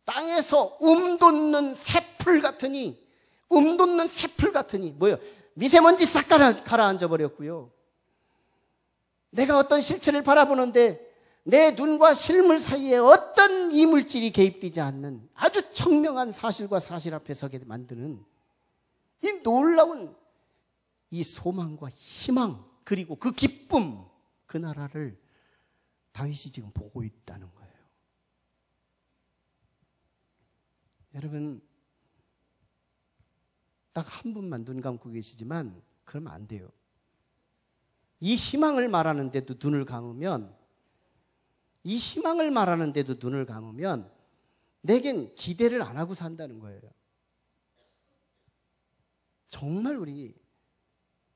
땅에서 돋는 새풀 같으니 뭐예요? 미세먼지 싹 가라앉아 버렸고요. 내가 어떤 실체를 바라보는데 내 눈과 실물 사이에 어떤 이물질이 개입되지 않는 아주 청명한 사실과 사실 앞에 서게 만드는 이 놀라운 이 소망과 희망, 그리고 그 기쁨, 그 나라를 다윗이 지금 보고 있다는 거예요. 여러분, 딱 한 분만 눈 감고 계시지만 그러면 안 돼요. 이 희망을 말하는데도 눈을 감으면 내겐 기대를 안 하고 산다는 거예요. 정말 우리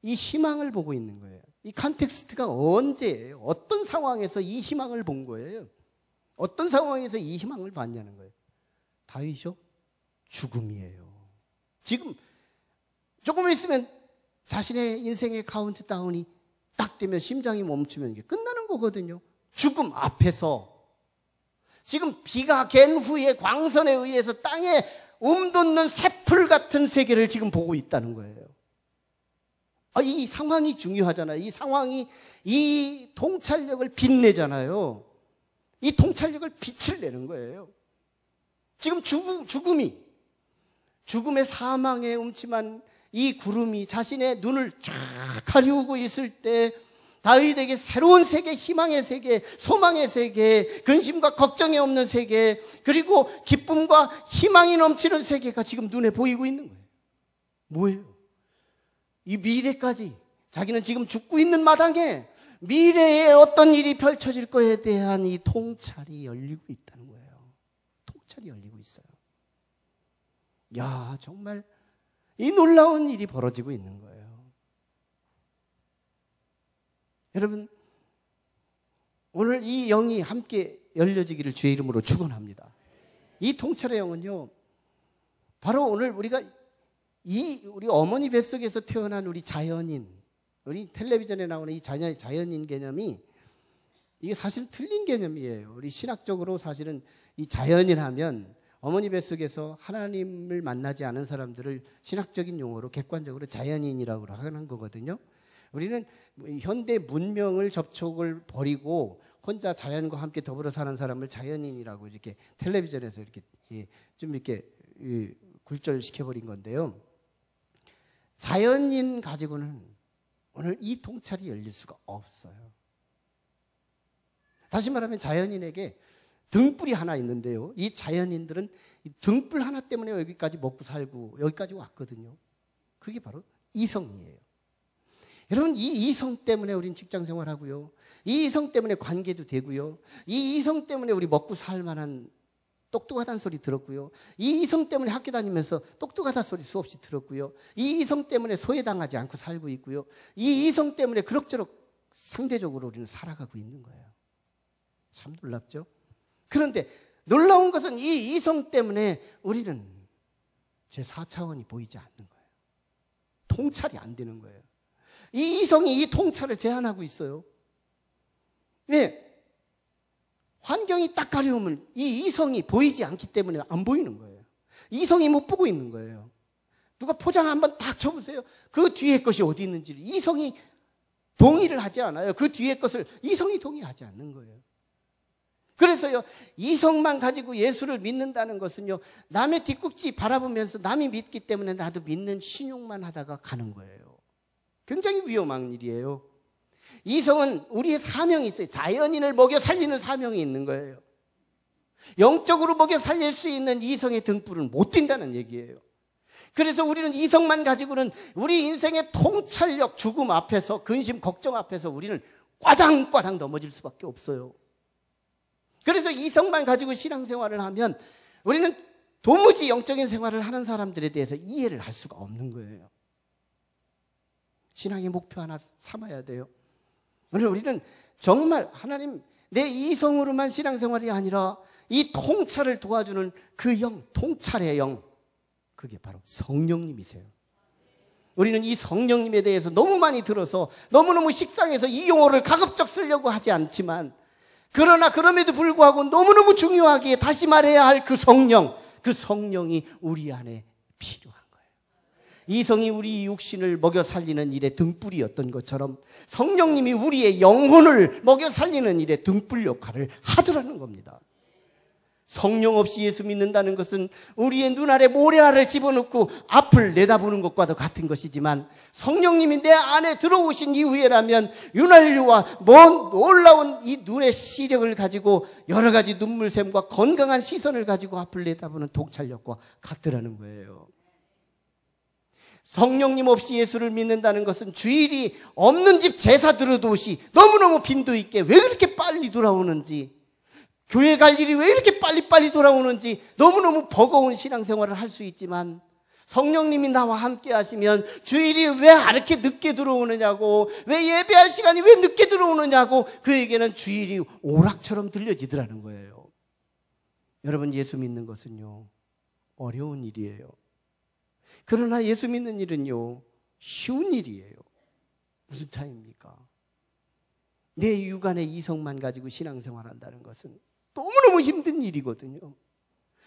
이 희망을 보고 있는 거예요. 이 컨텍스트가 언제예요? 어떤 상황에서 이 희망을 본 거예요? 어떤 상황에서 이 희망을 봤냐는 거예요. 다윗이요? 죽음이에요. 지금 조금 있으면 자신의 인생의 카운트다운이 딱 되면 심장이 멈추면 이게 끝나는 거거든요. 죽음 앞에서 지금 비가 갠 후에 광선에 의해서 땅에 돋는 새풀 같은 세계를 지금 보고 있다는 거예요. 이 상황이 중요하잖아요. 이 상황이 이 통찰력을 빛내잖아요. 이 통찰력을 빛을 내는 거예요. 지금 죽음의 사망의 음침한 이 구름이 자신의 눈을 쫙 가리우고 있을 때 다윗에게 새로운 세계, 희망의 세계, 소망의 세계, 근심과 걱정이 없는 세계, 그리고 기쁨과 희망이 넘치는 세계가 지금 눈에 보이고 있는 거예요. 뭐예요? 이 미래까지, 자기는 지금 죽고 있는 마당에 미래에 어떤 일이 펼쳐질 거에 대한 이 통찰이 열리고 있다는 거예요. 통찰이 열리고 있어요. 야, 정말 이 놀라운 일이 벌어지고 있는 거예요. 여러분, 오늘 이 영이 함께 열려지기를 주의 이름으로 축원합니다. 이 통찰의 영은요, 바로 오늘 우리가 우리 어머니 뱃속에서 태어난 우리 자연인, 우리 텔레비전에 나오는 이 자연인 개념이 이게 사실 틀린 개념이에요. 우리 신학적으로 사실은 이 자연인 하면 어머니 뱃속에서 하나님을 만나지 않은 사람들을 신학적인 용어로 객관적으로 자연인이라고 하는 거거든요. 우리는 현대 문명을 접촉을 버리고 혼자 자연과 함께 더불어 사는 사람을 자연인이라고 이렇게 텔레비전에서 이렇게 좀 이렇게 굴절시켜버린 건데요. 자연인 가지고는 오늘 이 통찰이 열릴 수가 없어요. 다시 말하면 자연인에게 등불이 하나 있는데요. 이 자연인들은 등불 하나 때문에 여기까지 먹고 살고 여기까지 왔거든요. 그게 바로 이성이에요. 여러분, 이 이성 때문에 우리는 직장 생활하고요. 이 이성 때문에 관계도 되고요. 이 이성 때문에 우리 먹고 살 만한 똑똑하다는 소리 들었고요. 이 이성 때문에 학교 다니면서 똑똑하다는 소리 수없이 들었고요. 이 이성 때문에 소외당하지 않고 살고 있고요. 이 이성 때문에 그럭저럭 상대적으로 우리는 살아가고 있는 거예요. 참 놀랍죠? 그런데 놀라운 것은 이 이성 때문에 우리는 제 4차원이 보이지 않는 거예요. 통찰이 안 되는 거예요. 이 이성이 이 통찰을 제한하고 있어요. 왜? 환경이 딱 가려우면 이 이성이 보이지 않기 때문에 안 보이는 거예요. 이성이 못 보고 있는 거예요. 누가 포장 한번 딱 쳐보세요. 그 뒤에 것이 어디 있는지를 이성이 동의를 하지 않아요. 그 뒤에 것을 이성이 동의하지 않는 거예요. 그래서요, 이성만 가지고 예수를 믿는다는 것은요, 남의 뒷꼭지 바라보면서 남이 믿기 때문에 나도 믿는 신용만 하다가 가는 거예요. 굉장히 위험한 일이에요. 이성은 우리의 사명이 있어요. 자연인을 먹여 살리는 사명이 있는 거예요. 영적으로 먹여 살릴 수 있는 이성의 등불은 못 띈다는 얘기예요. 그래서 우리는 이성만 가지고는 우리 인생의 통찰력, 죽음 앞에서, 근심, 걱정 앞에서 우리는 꽈당꽈당 넘어질 수밖에 없어요. 그래서 이성만 가지고 신앙생활을 하면 우리는 도무지 영적인 생활을 하는 사람들에 대해서 이해를 할 수가 없는 거예요. 신앙의 목표 하나 삼아야 돼요. 오늘 우리는 정말 하나님, 내 이성으로만 신앙생활이 아니라 이 통찰을 도와주는 그 영, 통찰의 영, 그게 바로 성령님이세요. 우리는 이 성령님에 대해서 너무 많이 들어서 너무너무 식상해서 이 용어를 가급적 쓰려고 하지 않지만, 그러나 그럼에도 불구하고 너무너무 중요하게 다시 말해야 할 그 성령, 그 성령이 우리 안에 필요한 거예요. 이성이 우리 육신을 먹여 살리는 일의 등불이었던 것처럼 성령님이 우리의 영혼을 먹여 살리는 일의 등불 역할을 하더라는 겁니다. 성령 없이 예수 믿는다는 것은 우리의 눈 아래 모래알을 집어넣고 앞을 내다보는 것과도 같은 것이지만, 성령님이 내 안에 들어오신 이후에라면 윤활유와 먼 놀라운 이 눈의 시력을 가지고 여러 가지 눈물샘과 건강한 시선을 가지고 앞을 내다보는 통찰력과 같더라는 거예요. 성령님 없이 예수를 믿는다는 것은 주일이 없는 집 제사 들어도시 너무너무 빈도 있게 왜 그렇게 빨리 돌아오는지, 교회 갈 일이 왜 이렇게 빨리빨리 돌아오는지 너무너무 버거운 신앙생활을 할 수 있지만, 성령님이 나와 함께 하시면 주일이 왜 이렇게 늦게 들어오느냐고, 왜 예배할 시간이 왜 늦게 들어오느냐고 그에게는 주일이 오락처럼 들려지더라는 거예요. 여러분, 예수 믿는 것은요, 어려운 일이에요. 그러나 예수 믿는 일은요, 쉬운 일이에요. 무슨 차이입니까? 내 육안의 이성만 가지고 신앙생활 한다는 것은 너무너무 힘든 일이거든요.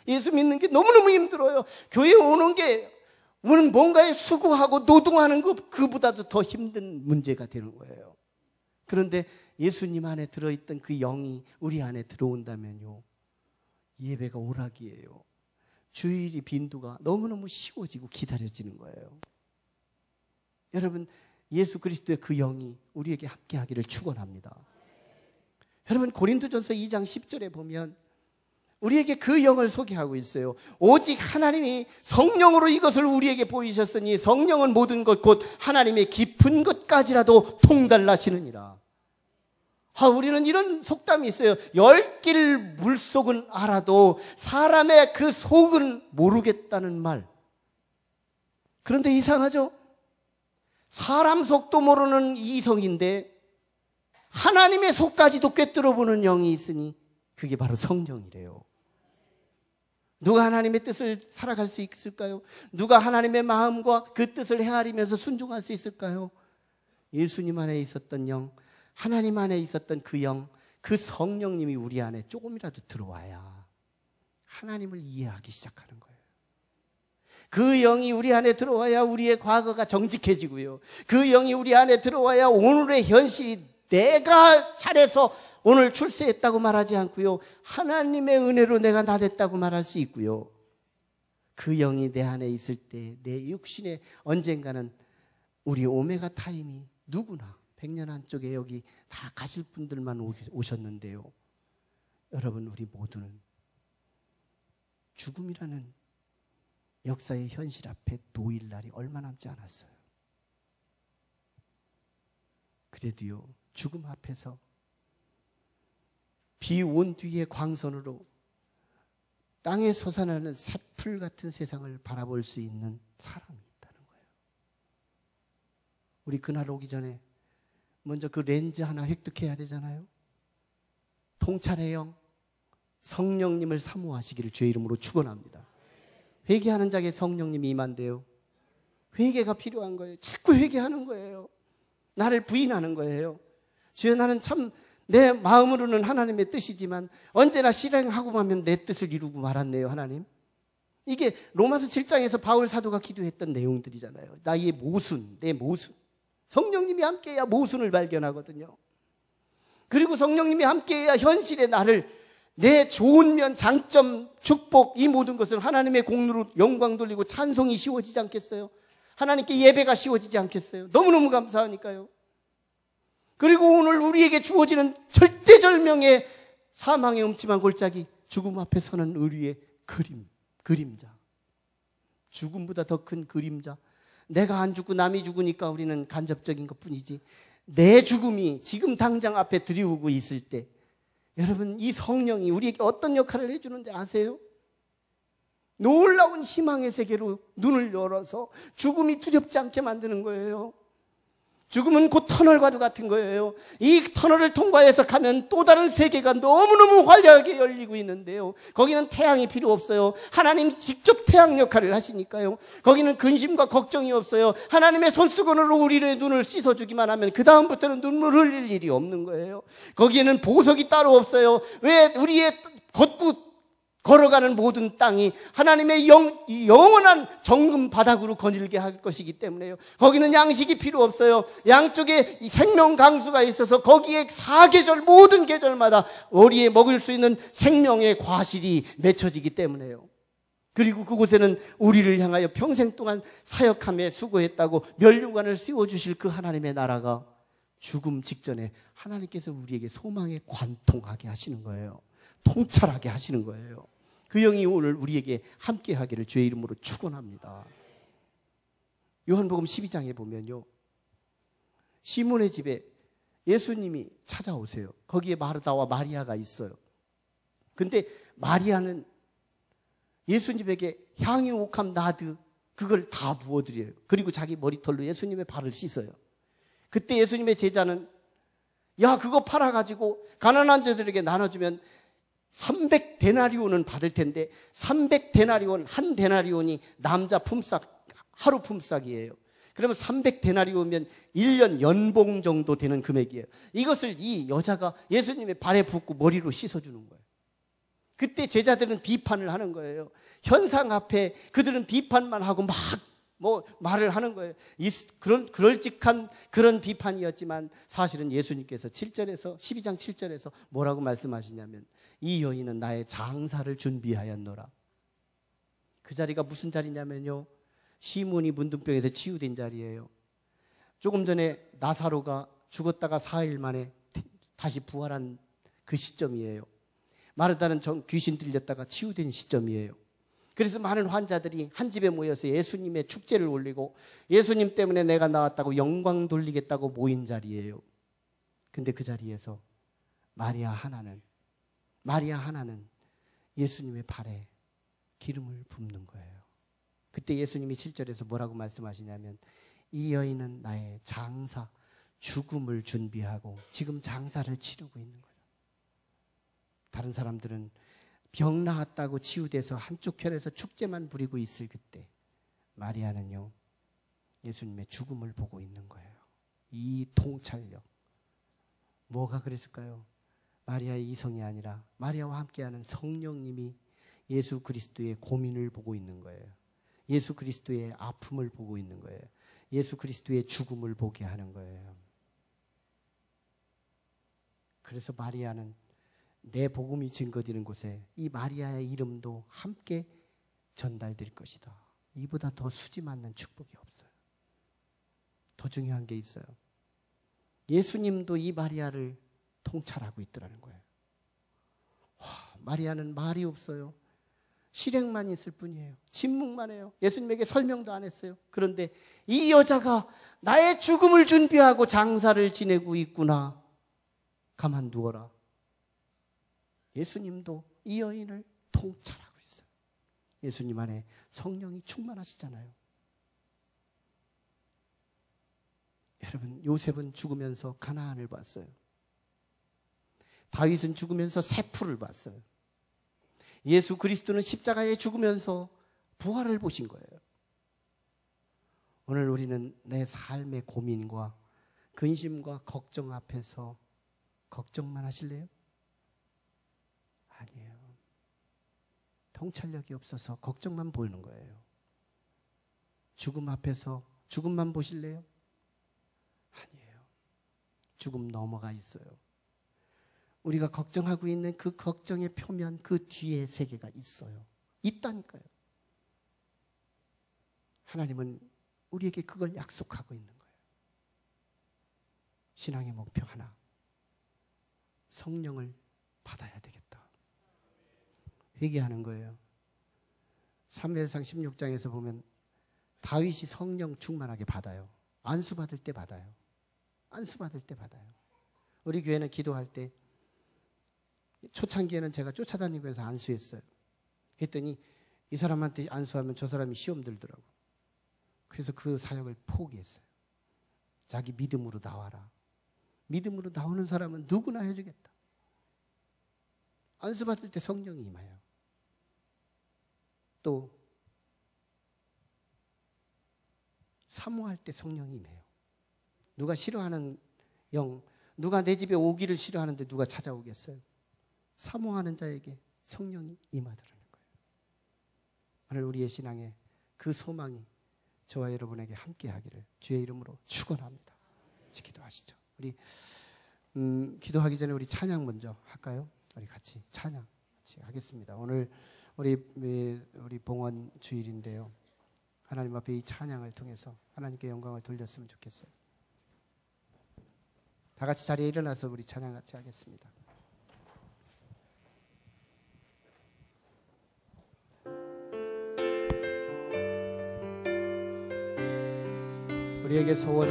예수 믿는 게 너무너무 힘들어요. 교회 오는 게 뭔가에 수고하고 노동하는 것, 그보다도 더 힘든 문제가 되는 거예요. 그런데 예수님 안에 들어있던 그 영이 우리 안에 들어온다면요, 예배가 오락이에요. 주일이 빈도가 너무너무 쉬워지고 기다려지는 거예요. 여러분, 예수 그리스도의 그 영이 우리에게 함께하기를 축원합니다. 여러분, 고린도전서 2장 10절에 보면 우리에게 그 영을 소개하고 있어요. 오직 하나님이 성령으로 이것을 우리에게 보이셨으니 성령은 모든 것 곧 하나님의 깊은 것까지라도 통달하시느니라. 우리는 이런 속담이 있어요. 10길 물속은 알아도 사람의 그 속은 모르겠다는 말. 그런데 이상하죠? 사람 속도 모르는 이성인데 하나님의 속까지도 꿰뚫어보는 영이 있으니 그게 바로 성령이래요. 누가 하나님의 뜻을 살아갈 수 있을까요? 누가 하나님의 마음과 그 뜻을 헤아리면서 순종할 수 있을까요? 예수님 안에 있었던 영, 하나님 안에 있었던 그 영, 그 성령님이 우리 안에 조금이라도 들어와야 하나님을 이해하기 시작하는 거예요. 그 영이 우리 안에 들어와야 우리의 과거가 정직해지고요, 그 영이 우리 안에 들어와야 오늘의 현실이 내가 잘해서 오늘 출세했다고 말하지 않고요, 하나님의 은혜로 내가 나됐다고 말할 수 있고요. 그 영이 내 안에 있을 때 내 육신에 언젠가는 우리 오메가 타임이 누구나 100년 안쪽에 여기 다 가실 분들만 오셨는데요, 여러분, 우리 모두는 죽음이라는 역사의 현실 앞에 놓일 날이 얼마 남지 않았어요. 그래도요, 죽음 앞에서 비 온 뒤의 광선으로 땅에 솟아나는 새풀 같은 세상을 바라볼 수 있는 사람이 있다는 거예요. 우리 그날 오기 전에 먼저 그 렌즈 하나 획득해야 되잖아요. 통찰의 영, 성령님을 사모하시기를 주의 이름으로 축원합니다. 회개하는 자에게 성령님이 임한대요. 회개가 필요한 거예요. 자꾸 회개하는 거예요. 나를 부인하는 거예요. 주여, 나는 참 내 마음으로는 하나님의 뜻이지만 언제나 실행하고 나면 내 뜻을 이루고 말았네요, 하나님. 이게 로마서 7장에서 바울 사도가 기도했던 내용들이잖아요. 나의 모순, 내 모순. 성령님이 함께해야 모순을 발견하거든요. 그리고 성령님이 함께해야 현실의 나를, 내 좋은 면, 장점, 축복, 이 모든 것을 하나님의 공로로 영광 돌리고 찬송이 쉬워지지 않겠어요? 하나님께 예배가 쉬워지지 않겠어요? 너무너무 감사하니까요. 그리고 오늘 우리에게 주어지는 절대절명의 사망의 음침한 골짜기, 죽음 앞에 서는 우리의 그림자. 죽음보다 더 큰 그림자. 내가 안 죽고 남이 죽으니까 우리는 간접적인 것뿐이지, 내 죽음이 지금 당장 앞에 들이오고 있을 때 여러분, 이 성령이 우리에게 어떤 역할을 해주는지 아세요? 놀라운 희망의 세계로 눈을 열어서 죽음이 두렵지 않게 만드는 거예요. 죽음은 곧 터널과도 같은 거예요. 이 터널을 통과해서 가면 또 다른 세계가 너무너무 화려하게 열리고 있는데요, 거기는 태양이 필요 없어요. 하나님이 직접 태양 역할을 하시니까요. 거기는 근심과 걱정이 없어요. 하나님의 손수건으로 우리의 눈을 씻어주기만 하면 그 다음부터는 눈물 흘릴 일이 없는 거예요. 거기에는 보석이 따로 없어요. 왜? 우리의 걷고 걸어가는 모든 땅이 하나님의 영원한 정금 바닥으로 거닐게 할 것이기 때문에요. 거기는 양식이 필요 없어요. 양쪽에 생명 강수가 있어서 거기에 사계절, 모든 계절마다 우리의 먹을 수 있는 생명의 과실이 맺혀지기 때문에요. 그리고 그곳에는 우리를 향하여 평생 동안 사역함에 수고했다고 면류관을 씌워주실 그 하나님의 나라가 죽음 직전에 하나님께서 우리에게 소망에 관통하게 하시는 거예요. 통찰하게 하시는 거예요. 그 영이 오늘 우리에게 함께 하기를 주의 이름으로 축원합니다. 요한복음 12장에 보면요, 시몬의 집에 예수님이 찾아오세요. 거기에 마르다와 마리아가 있어요. 근데 마리아는 예수님에게 향유, 옥합, 나드 그걸 다 부어드려요. 그리고 자기 머리털로 예수님의 발을 씻어요. 그때 예수님의 제자는, 야, 그거 팔아가지고 가난한 자들에게 나눠주면 300데나리온은 받을 텐데, 300데나리온, 한 데나리온이 남자 품삯, 하루 품삯이에요. 그러면 300데나리온이면 1년 연봉 정도 되는 금액이에요. 이것을 이 여자가 예수님의 발에 붓고 머리로 씻어주는 거예요. 그때 제자들은 비판을 하는 거예요. 현상 앞에 그들은 비판만 하고 막 말을 하는 거예요. 그럴직한 그런 비판이었지만 사실은 예수님께서 7절에서 12장 7절에서 뭐라고 말씀하시냐면, 이 여인은 나의 장사를 준비하였노라. 그 자리가 무슨 자리냐면요, 시몬이 문둥병에서 치유된 자리예요. 조금 전에 나사로가 죽었다가 4일 만에 다시 부활한 그 시점이에요. 마르다는 귀신 들렸다가 치유된 시점이에요. 그래서 많은 환자들이 한 집에 모여서 예수님의 축제를 올리고 예수님 때문에 내가 나왔다고 영광 돌리겠다고 모인 자리예요. 근데 그 자리에서 마리아 하나는 예수님의 발에 기름을 붓는 거예요. 그때 예수님이 7절에서 뭐라고 말씀하시냐면, 이 여인은 나의 장사, 죽음을 준비하고 지금 장사를 치르고 있는 거예요. 다른 사람들은 병 나았다고 치유돼서 한쪽 편에서 축제만 부리고 있을 그때, 마리아는요, 예수님의 죽음을 보고 있는 거예요. 이 통찰력, 뭐가 그랬을까요? 마리아의 이성이 아니라 마리아와 함께하는 성령님이 예수 그리스도의 고민을 보고 있는 거예요. 예수 그리스도의 아픔을 보고 있는 거예요. 예수 그리스도의 죽음을 보게 하는 거예요. 그래서 마리아는 내 복음이 증거되는 곳에 이 마리아의 이름도 함께 전달될 것이다. 이보다 더 수지 맞는 축복이 없어요. 더 중요한 게 있어요. 예수님도 이 마리아를 통찰하고 있더라는 거예요. 마리아는 말이 없어요. 실행만 있을 뿐이에요. 침묵만 해요. 예수님에게 설명도 안 했어요. 그런데 이 여자가 나의 죽음을 준비하고 장사를 지내고 있구나, 가만두어라. 예수님도 이 여인을 통찰하고 있어요. 예수님 안에 성령이 충만하시잖아요. 여러분, 요셉은 죽으면서 가나안을 봤어요. 다윗은 죽으면서 세풀을 봤어요. 예수 그리스도는 십자가에 죽으면서 부활을 보신 거예요. 오늘 우리는 내 삶의 고민과 근심과 걱정 앞에서 걱정만 하실래요? 아니에요. 통찰력이 없어서 걱정만 보이는 거예요. 죽음 앞에서 죽음만 보실래요? 아니에요. 죽음 넘어가 있어요. 우리가 걱정하고 있는 그 걱정의 표면, 그 뒤에 세계가 있어요. 있다니까요. 하나님은 우리에게 그걸 약속하고 있는 거예요. 신앙의 목표 하나, 성령을 받아야 되겠다. 회개하는 거예요. 사무엘상 16장에서 보면 다윗이 성령 충만하게 받아요. 안수 받을 때 받아요. 안수 받을 때 받아요. 우리 교회는 기도할 때 초창기에는 제가 쫓아다니면서 안수했어요. 했더니 이 사람한테 안수하면 저 사람이 시험 들더라고. 그래서 그 사역을 포기했어요. 자기 믿음으로 나와라. 믿음으로 나오는 사람은 누구나 해주겠다. 안수 받을 때 성령이 임해요. 또 사모할 때 성령이 임해요. 누가 싫어하는 영, 누가 내 집에 오기를 싫어하는데 누가 찾아오겠어요? 사모하는 자에게 성령이 임하더라는 거예요. 오늘 우리의 신앙에 그 소망이 저와 여러분에게 함께 하기를 주의 이름으로 축원합니다. 같이 기도하시죠. 우리 기도하기 전에 우리 찬양 먼저 할까요? 우리 같이 찬양 같이 하겠습니다. 오늘 우리 봉헌 주일인데요. 하나님 앞에 이 찬양을 통해서 하나님께 영광을 돌렸으면 좋겠어요. 다 같이 자리에 일어나서 우리 찬양 같이 하겠습니다. 우리에게 소원이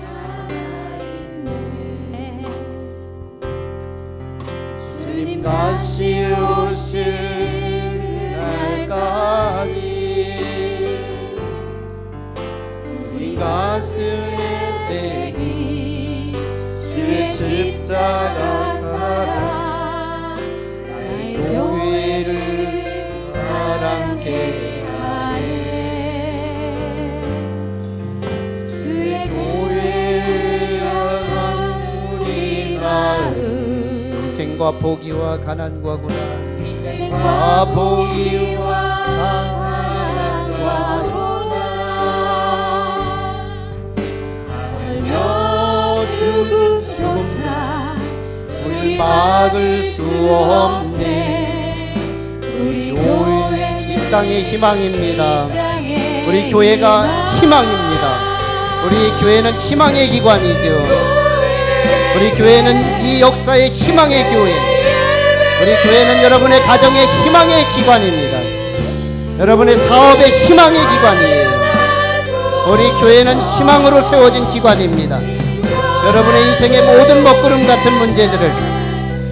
하나 있네. 주님 다시 오실 날까지 우리 가슴에 새긴 주의 십자가 사랑 나의 교회를 사랑해 생과 포기와 가난과 고난 생과 포기와 가난과 고난 알며 죽음조차 우리 막을 수 없네. 우리 교회 이 땅의 희망입니다. 우리 교회가 희망입니다. 우리 교회는 희망의 기관이죠. 우리 교회는 이 역사의 희망의 교회, 우리 교회는 여러분의 가정의 희망의 기관입니다. 여러분의 사업의 희망의 기관이에요. 우리 교회는 희망으로 세워진 기관입니다. 여러분의 인생의 모든 먹구름 같은 문제들을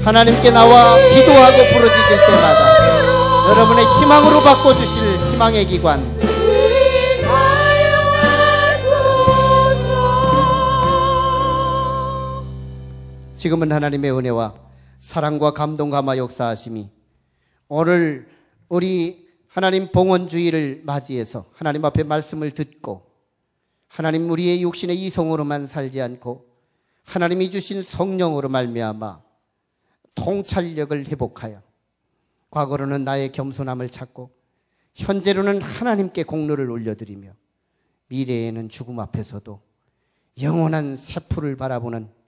하나님께 나와 기도하고 부르짖을 때마다 여러분의 희망으로 바꿔주실 희망의 기관, 지금은 하나님의 은혜와 사랑과 감동 감화 역사하심이 오늘 우리 하나님 봉헌주의를 맞이해서 하나님 앞에 말씀을 듣고 하나님 우리의 육신의 이성으로만 살지 않고 하나님이 주신 성령으로 말미암아 통찰력을 회복하여 과거로는 나의 겸손함을 찾고 현재로는 하나님께 공로를 올려드리며 미래에는 죽음 앞에서도 영원한 세풀을 바라보는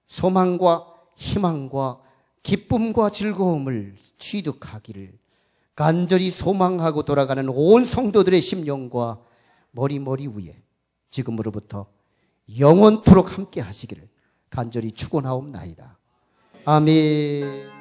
소망과 희망과 기쁨과 즐거움을 취득하기를 간절히 소망하고 돌아가는 온 성도들의 심령과 머리 위에 지금으로부터 영원토록 함께 하시기를 간절히 축원하옵나이다. 아멘.